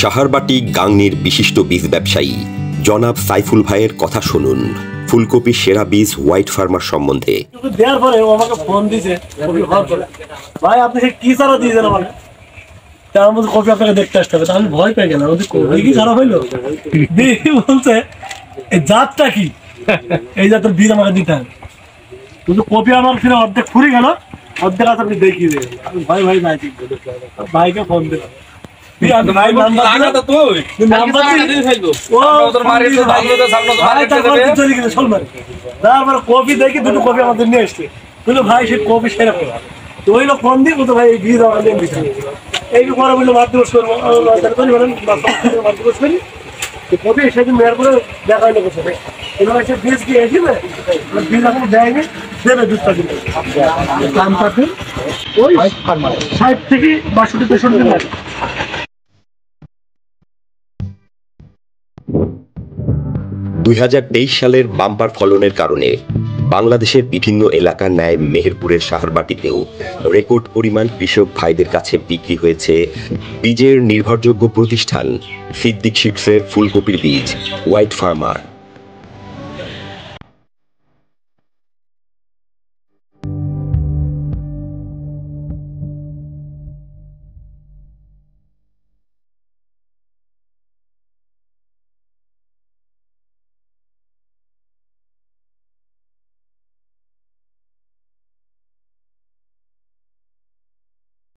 সাহারবাটি গাংনীর বিশিষ্ট বীজ ব্যবসায়ী জনাব সাইফুল ভাইয়ের কথা শুনুন ফুলকপির সেরা বীজ হোয়াইট ফার্মার সম্বন্ধে। দেওয়ার পরে ও আমাকে ফোন দিয়েছে, ভাই আপনি কি সারা দিয়েছেন আমাকে, তার মধ্যে কপি আপনাকে দেখতে আসতে হবে। আমি ভয় পেয়ে গেলাম, কপি কি খারাপ হইলো? বলছে এই জাতটা কি, এই জাতের বীজ আমাকে দিতে হবে। কিন্তু কপি আমার ফিরে অর্ধেক ফুরে গেল, অর্ধেক আছে আপনি দেখিয়ে দেবেন। আমি ভাই ভাই ভাই ভাইকে ফোন দেবো, কপি দেখি দুটো কপি আমাদের নিয়ে এসছে। বললো ভাই সে কপি সেরকম ওইলো ফোন দিয়ে বলতো ভাই এই বীজ আমার নিয়ে দিচ্ছে। এই পরে বললো মাধ্যমিক করবো, মাধ্যমিক করি কপি সেদিন মেয়ের করে দেখা হইলো কোথায় সে বীজ কি এসেছে, বীজ এখন দেয়নি, দেবে দুধটা দিলে দাম পাচ্ছে ওই 60 থেকে 62-63 লাগে। সালের বাম্পার ফলনের কারণে বাংলাদেশের বিভিন্ন এলাকার ন্যায় মেহেরপুরের সাহারবাটিতেও রেকর্ড পরিমাণ কৃষক ভাইদের কাছে বিক্রি হয়েছে বীজের নির্ভরযোগ্য প্রতিষ্ঠান সিদ্দিক সিডসের ফুলকপির বীজ হোয়াইট ফার্মার।